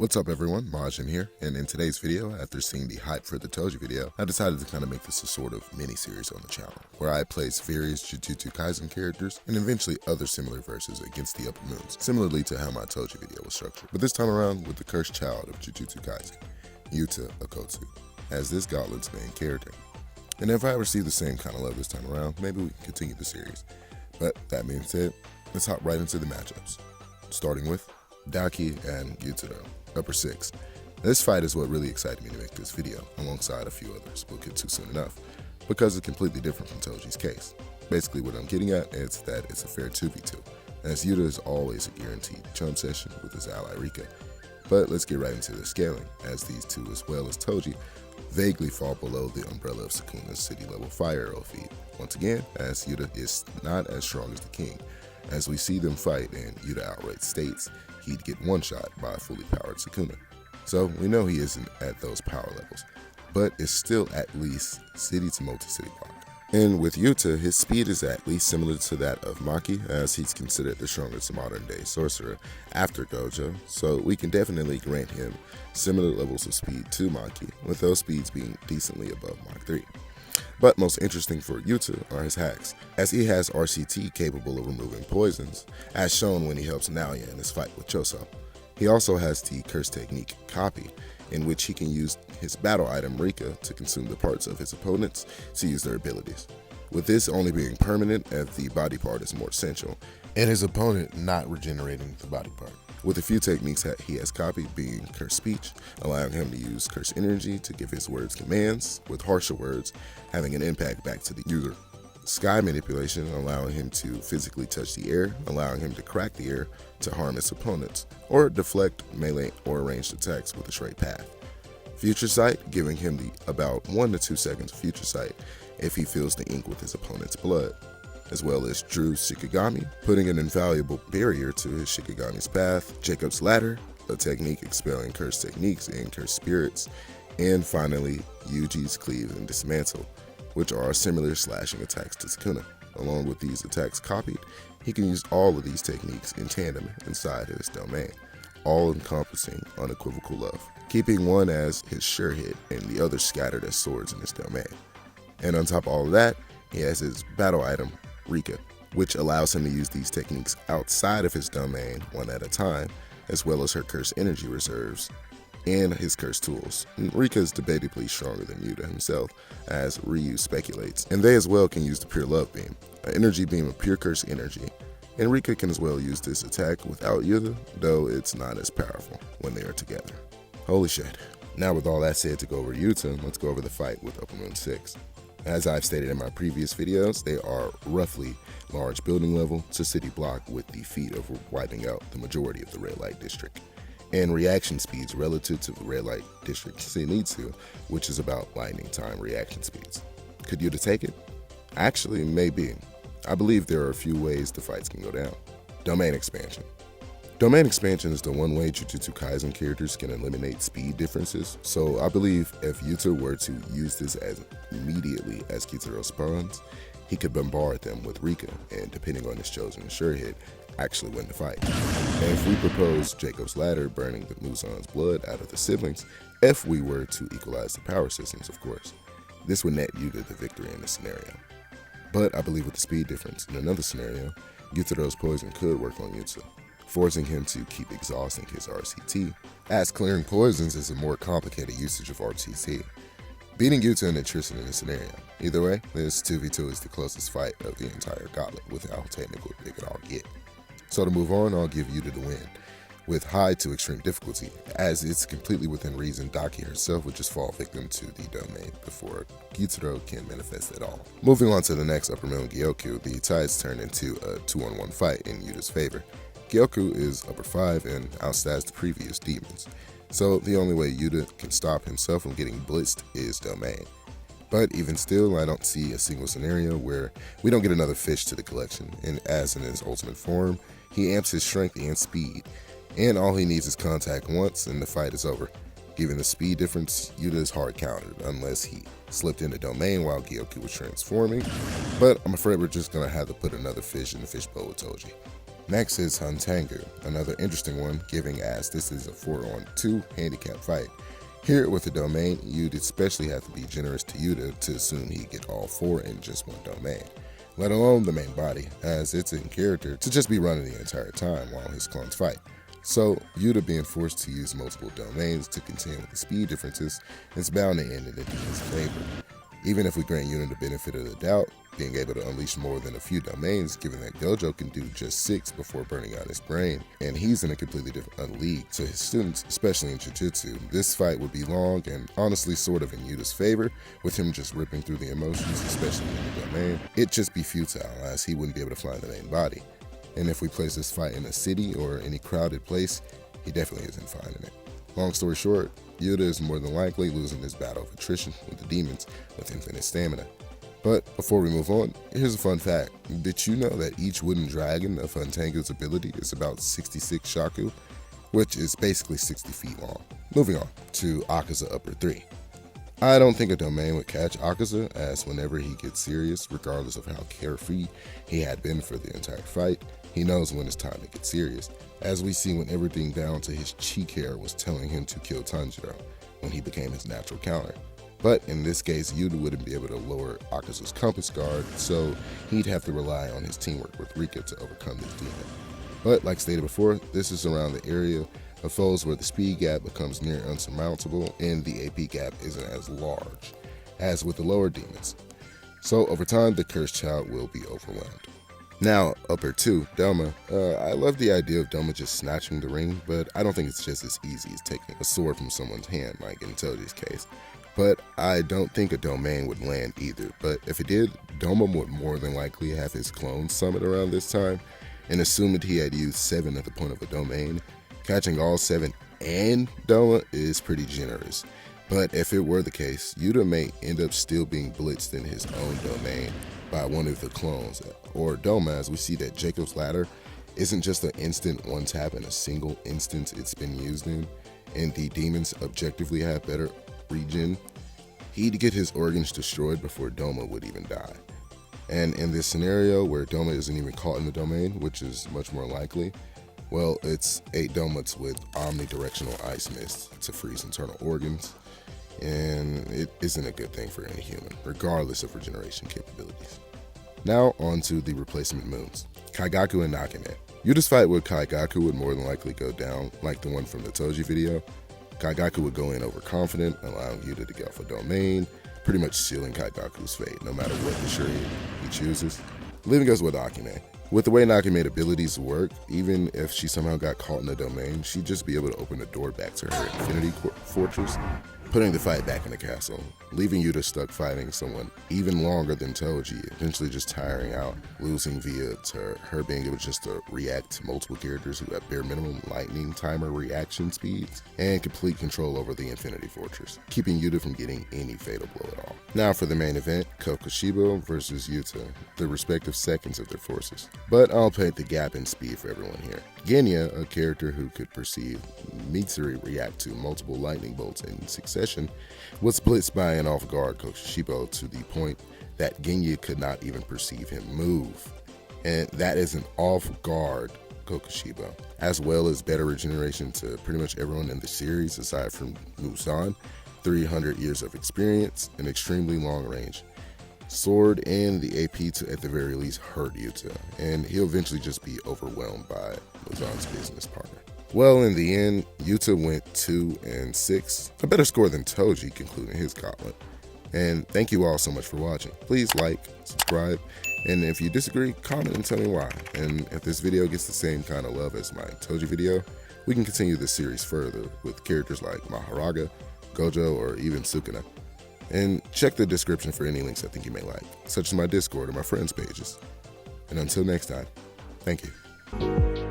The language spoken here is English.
What's up everyone, Majin here, and in today's video, after seeing the hype for the Toji video, I decided to kind of make this a sort of mini-series on the channel, where I place various Jujutsu Kaisen characters and eventually other similar verses against the Uppermoons, similarly to how my Toji video was structured. But this time around with the cursed child of Jujutsu Kaisen, Yuta Okkotsu, as this gauntlet's main character. And if I receive the same kind of love this time around, maybe we can continue the series. But that being said, let's hop right into the matchups, starting with Daki and Yuta, Upper 6. This fight is what really excited me to make this video, alongside a few others we'll get to soon enough, because it's completely different from Toji's case. Basically what I'm getting at is that it's a fair 2v2, as Yuta is always a guaranteed chump session with his ally Rika. But let's get right into the scaling, as these two as well as Toji vaguely fall below the umbrella of Sukuna's city level fire arrow feat. Once again, as Yuta is not as strong as the king, as we see them fight and Yuta outright states he'd get one shot by a fully powered Sukuna. So we know he isn't at those power levels, but is still at least city to multi-city block. And with Yuta, his speed is at least similar to that of Maki, as he's considered the strongest modern day sorcerer after Gojo, so we can definitely grant him similar levels of speed to Maki, with those speeds being decently above Mach 3. But most interesting for Yuta are his hacks, as he has RCT capable of removing poisons, as shown when he helps Naoya in his fight with Choso. He also has the curse technique Copy, in which he can use his battle item Rika to consume the parts of his opponents to use their abilities, with this only being permanent as the body part is more essential, and his opponent not regenerating the body part. With a few techniques that he has copied being curse speech, allowing him to use curse energy to give his words commands, with harsher words having an impact back to the user. Sky manipulation, allowing him to physically touch the air, allowing him to crack the air to harm his opponents, or deflect melee or ranged attacks with a straight path. Future sight, giving him the about 1 to 2 seconds of future sight if he fills the ink with his opponent's blood, as well as Drew's Shikigami, putting an invaluable barrier to his Shikigami's path, Jacob's Ladder, a technique expelling cursed techniques and cursed spirits, and finally Yuji's Cleave and Dismantle, which are similar slashing attacks to Sukuna. Along with these attacks copied, he can use all of these techniques in tandem inside his domain, all encompassing unequivocal love, keeping one as his sure hit and the other scattered as swords in his domain. And on top of all of that, he has his battle item Rika, which allows him to use these techniques outside of his domain one at a time, as well as her curse energy reserves and his curse tools. And Rika is debatably stronger than Yuta himself, as Ryu speculates, and they as well can use the pure love beam, an energy beam of pure curse energy, and Rika can as well use this attack without Yuta, though it's not as powerful when they are together. Holy shit. Now with all that said to go over Yuta, let's go over the fight with Uppermoons 6. As I've stated in my previous videos, they are roughly large building level to city block with the feat of wiping out the majority of the red light district, and reaction speeds relative to the red light district Zenitsu, which is about lightning time reaction speeds. Could Yuta take it? Actually, maybe. I believe there are a few ways the fights can go down. Domain expansion. Domain expansion is the one way Jujutsu Kaisen characters can eliminate speed differences, so I believe if Yuta were to use this as immediately as Kitsuro spawns, he could bombard them with Rika, and depending on his chosen sure hit, actually win the fight. And if we propose Jacob's Ladder burning the Muzan's blood out of the siblings, if we were to equalize the power systems of course, this would net Yuta the victory in this scenario. But I believe with the speed difference in another scenario, Gyutaro's poison could work on Yuta, forcing him to keep exhausting his RCT, as clearing poisons is a more complicated usage of RCT, beating Yuta and Tristan in this scenario. Either way, this 2v2 is the closest fight of the entire gauntlet with how technical it could all get. So to move on, I'll give Yuta the win, with high to extreme difficulty, as it's completely within reason Daki herself would just fall victim to the domain before Gyutaro can manifest at all. Moving on to the next Uppermoon Gyoku, the tides turn into a 2-on-1 fight in Yuta's favor. Gyoku is upper 5 and outstats the previous demons, so the only way Yuta can stop himself from getting blitzed is domain. But even still, I don't see a single scenario where we don't get another fish to the collection, and as in his ultimate form, he amps his strength and speed, and all he needs is contact once and the fight is over. Given the speed difference, Yuta is hard countered unless he slipped in the domain while Gyoku was transforming, but I'm afraid we're just gonna have to put another fish in the fishbowl with Toji. Next is Huntangu, another interesting one, giving as this is a 4-on-2 handicap fight. Here with the domain, you'd especially have to be generous to Yuta to assume he'd get all 4 in just one domain, let alone the main body, as it's in character to just be running the entire time while his clones fight. So, Yuta being forced to use multiple domains to contend with the speed differences is bound to end in the demon's favor. Even if we grant Yuta the benefit of the doubt, being able to unleash more than a few domains, given that Gojo can do just 6 before burning out his brain, and he's in a completely different league to his students, especially in Jujutsu, this fight would be long and honestly sort of in Yuta's favor, with him just ripping through the emotions, especially in the domain. It'd just be futile, as he wouldn't be able to fly the main body. And if we place this fight in a city or any crowded place, he definitely isn't finding it. Long story short, Yuta is more than likely losing this battle of attrition with the demons with infinite stamina. But before we move on, here's a fun fact. Did you know that each wooden dragon of Huntangu's ability is about 66 shaku, which is basically 60 feet long? Moving on to Akaza Upper 3. I don't think a domain would catch Akaza, as whenever he gets serious, regardless of how carefree he had been for the entire fight, he knows when it's time to get serious, as we see when everything down to his cheek hair was telling him to kill Tanjiro, when he became his natural counter. But in this case, Yuta wouldn't be able to lower Akaza's compass guard, so he'd have to rely on his teamwork with Rika to overcome this demon. But like stated before, this is around the area of foes where the speed gap becomes near unsurmountable and the AP gap isn't as large as with the lower demons. So over time, the cursed child will be overwhelmed. Now, Upper 2, Doma. I love the idea of Doma just snatching the ring, but I don't think it's just as easy as taking a sword from someone's hand, like in Toji's case. But I don't think a domain would land either, but if it did, Doma would more than likely have his clones summit around this time, and assume that he had used 7 at the point of a domain. Catching all 7 and Doma is pretty generous. But if it were the case, Yuta may end up still being blitzed in his own domain by one of the clones, or Doma, as we see that Jacob's Ladder isn't just an instant one tap in a single instance it's been used in, and the demons objectively have better regen. He'd get his organs destroyed before Doma would even die. And in this scenario where Doma isn't even caught in the domain, which is much more likely, well, it's 8 Domas with omnidirectional ice mist to freeze internal organs, and it isn't a good thing for any human, regardless of regeneration capabilities. Now on to the replacement moons, Kaigaku and Nakane. Yuta's fight with Kaigaku would more than likely go down like the one from the Toji video. Kaigaku would go in overconfident, allowing Yuta to get off a domain, pretty much sealing Kaigaku's fate, no matter what charade he chooses. Leaving us with Akane. With the way Nakame abilities work, even if she somehow got caught in the domain, she'd just be able to open the door back to her Infinity Fortress, putting the fight back in the castle, leaving Yuta stuck fighting someone even longer than Toji, eventually just tiring out, losing via to her being able just to react to multiple characters who have bare minimum lightning timer reaction speeds, and complete control over the Infinity Fortress, keeping Yuta from getting any fatal blow at all. Now for the main event, Kokushibo versus Yuta, the respective seconds of their forces. But I'll put the gap in speed for everyone here. Genya, a character who could perceive Mitsuri react to multiple lightning bolts in succession, was blitzed by an off-guard Kokushibo to the point that Genya could not even perceive him move. And that is an off-guard Kokushibo, as well as better regeneration to pretty much everyone in the series aside from Muzan, 300 years of experience, and extremely long range. Sword and the AP to at the very least hurt Yuta, and he'll eventually just be overwhelmed by Muzan's business partner. Well, in the end, Yuta went 2-6, a better score than Toji, concluding his gauntlet. And thank you all so much for watching. Please like, subscribe, and if you disagree, comment and tell me why. And if this video gets the same kind of love as my Toji video, we can continue this series further with characters like Maharaga, Gojo, or even Sukuna. And check the description for any links I think you may like, such as my Discord or my friends' pages. And until next time, thank you.